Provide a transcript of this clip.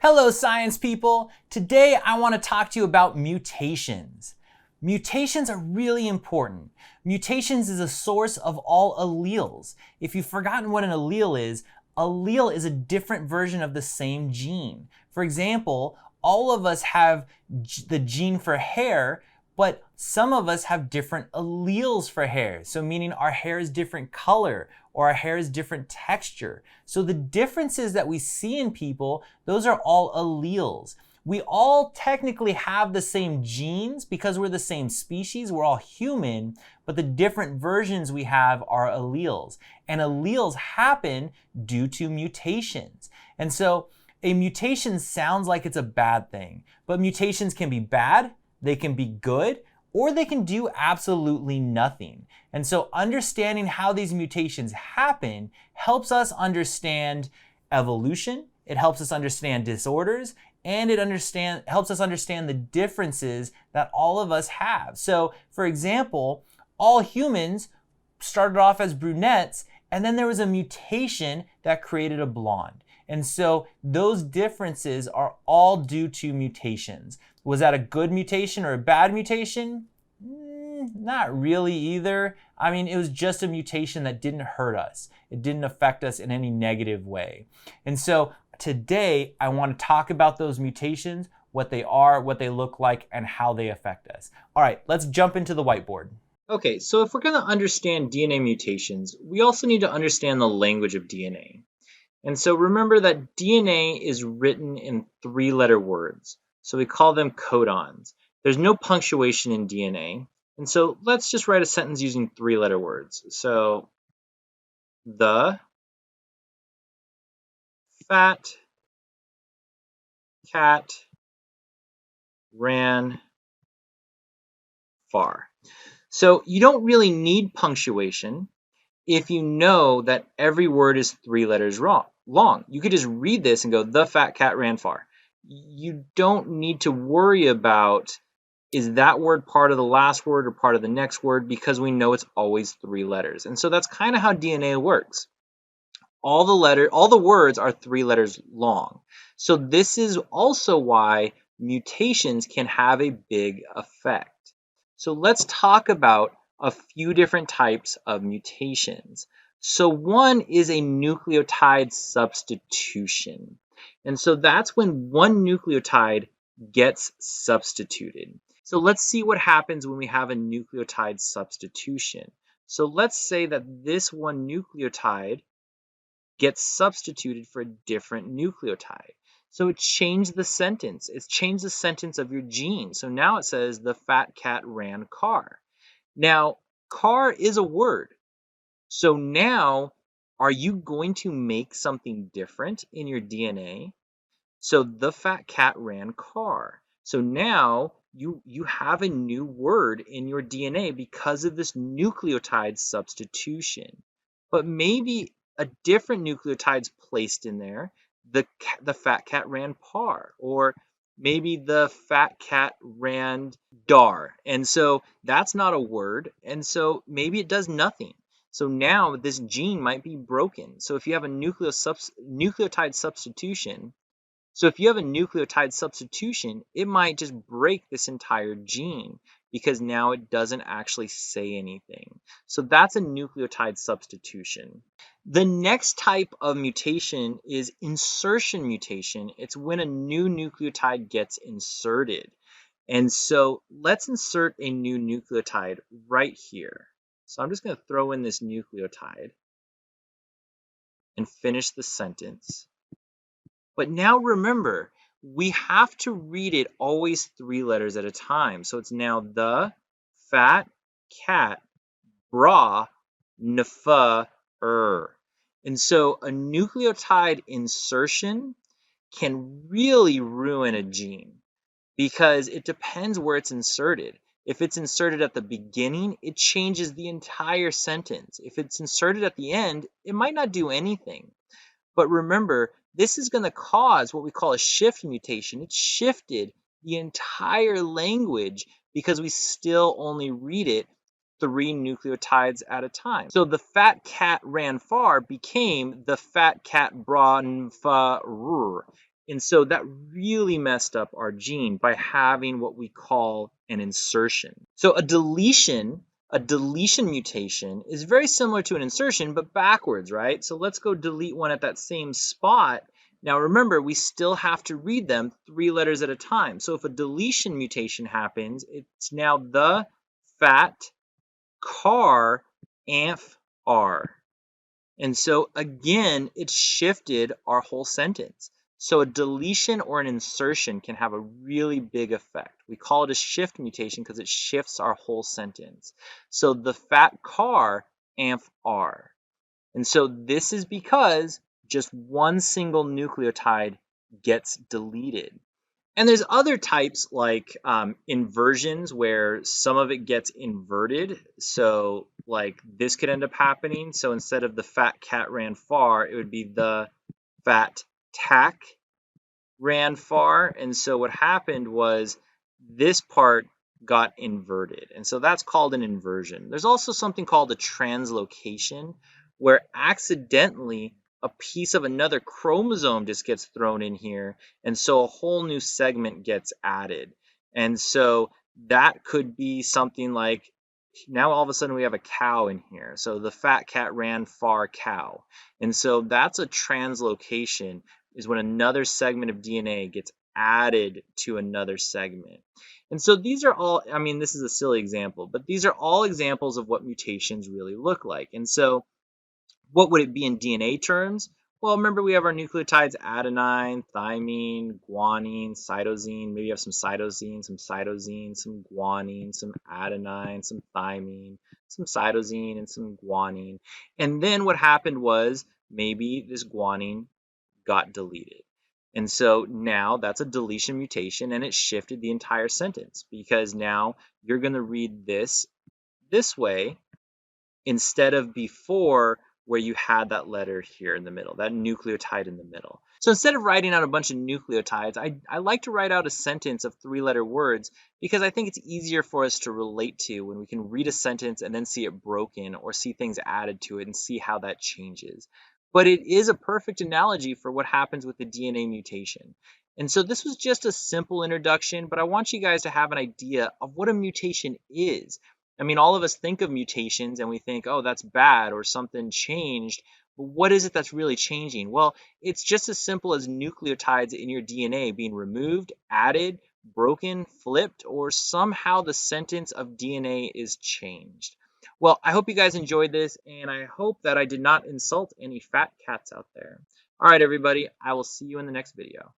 Hello, science people. Today I want to talk to you about mutations. Mutations are really important. Mutations is a source of all alleles. If you've forgotten what an allele is a different version of the same gene. For example, all of us have the gene for hair, but some of us have different alleles for hair. So meaning our hair is different color or our hair is different texture. So the differences that we see in people, those are all alleles. We all technically have the same genes because we're the same species, we're all human, but the different versions we have are alleles. And alleles happen due to mutations. And so a mutation sounds like it's a bad thing, but mutations can be bad, they can be good, or they can do absolutely nothing. And so understanding how these mutations happen helps us understand evolution, it helps us understand disorders, and it helps us understand the differences that all of us have. So, for example, all humans started off as brunettes, and then there was a mutation that created a blonde. And so those differences are all due to mutations. Was that a good mutation or a bad mutation? Not really either. I mean, it was just a mutation that didn't hurt us. It didn't affect us in any negative way. And so today, I want to talk about those mutations, what they are, what they look like, and how they affect us. All right, let's jump into the whiteboard. Okay, so if we're going to understand DNA mutations, we also need to understand the language of DNA. And so remember that DNA is written in 3-letter words. So we call them codons. There's no punctuation in DNA. And so let's just write a sentence using 3-letter words. So the fat cat ran far. So you don't really need punctuation if you know that every word is 3 letters long. You could just read this and go, the fat cat ran far. You don't need to worry about, is that word part of the last word or part of the next word, because we know it's always 3 letters. And so that's kind of how DNA works. All the words are 3 letters long. So this is also why mutations can have a big effect. So let's talk about a few different types of mutations. So one is a nucleotide substitution. And so that's when one nucleotide gets substituted. So let's see what happens when we have a nucleotide substitution. So let's say that this one nucleotide gets substituted for a different nucleotide. So it changed the sentence. It's changed the sentence of your gene. So now it says the fat cat ran car. Now, car is a word. So now, are you going to make something different in your DNA? So the fat cat ran car. So now you have a new word in your DNA because of this nucleotide substitution. But maybe a different nucleotide's placed in there. The fat cat ran par, or maybe the fat cat ran dar. And so that's not a word. And so maybe it does nothing. So now this gene might be broken. So if you have a nucleotide substitution, it might just break this entire gene because now it doesn't actually say anything. So that's a nucleotide substitution. The next type of mutation is insertion mutation. It's when a new nucleotide gets inserted. And so let's insert a new nucleotide right here. So I'm just going to throw in this nucleotide and finish the sentence. But now remember, we have to read it always 3 letters at a time. So it's now the fat cat bra nfa And so a nucleotide insertion can really ruin a gene because it depends where it's inserted. If it's inserted at the beginning, it changes the entire sentence. If it's inserted at the end, it might not do anything. But remember, this is going to cause what we call a shift mutation. It shifted the entire language because we still only read it 3 nucleotides at a time. So the fat cat ran far became the fat cat ran far. And so that really messed up our gene by having what we call an insertion. So a deletion mutation is very similar to an insertion, but backwards, right? So let's go delete one at that same spot. Now remember, we still have to read them 3 letters at a time. So if a deletion mutation happens, it's now the fat car amp r. And so again, it shifted our whole sentence. So a deletion or an insertion can have a really big effect. We call it a shift mutation because it shifts our whole sentence. So the fat car amp r. And so this is because just one single nucleotide gets deleted. And there's other types like inversions where some of it gets inverted. So like this could end up happening. So instead of the fat cat ran far, it would be the fat tack ran far. And so what happened was this part got inverted. And so that's called an inversion. There's also something called a translocation, where accidentally a piece of another chromosome just gets thrown in here, and so a whole new segment gets added. And so that could be something like, now all of a sudden we have a cow in here. So the fat cat ran far cow. And so that's a translocation, is when another segment of DNA gets added to another segment. And so these are all, I mean, this is a silly example, but these are all examples of what mutations really look like. And so what would it be in DNA terms? Well, remember we have our nucleotides adenine, thymine, guanine, cytosine. Maybe you have some cytosine, some guanine, some adenine, some thymine, some cytosine, and some guanine. And then what happened was maybe this guanine got deleted. And so now that's a deletion mutation, and it shifted the entire sentence because now you're going to read this way instead of before, where you had that letter here in the middle, that nucleotide in the middle. So instead of writing out a bunch of nucleotides, I like to write out a sentence of 3-letter words because I think it's easier for us to relate to when we can read a sentence and then see it broken or see things added to it and see how that changes. But it is a perfect analogy for what happens with the DNA mutation. And so this was just a simple introduction, but I want you guys to have an idea of what a mutation is. I mean, all of us think of mutations and we think, oh, that's bad or something changed. But what is it that's really changing? Well, it's just as simple as nucleotides in your DNA being removed, added, broken, flipped, or somehow the sentence of DNA is changed. Well, I hope you guys enjoyed this, and I hope that I did not insult any fat cats out there. All right, everybody, I will see you in the next video.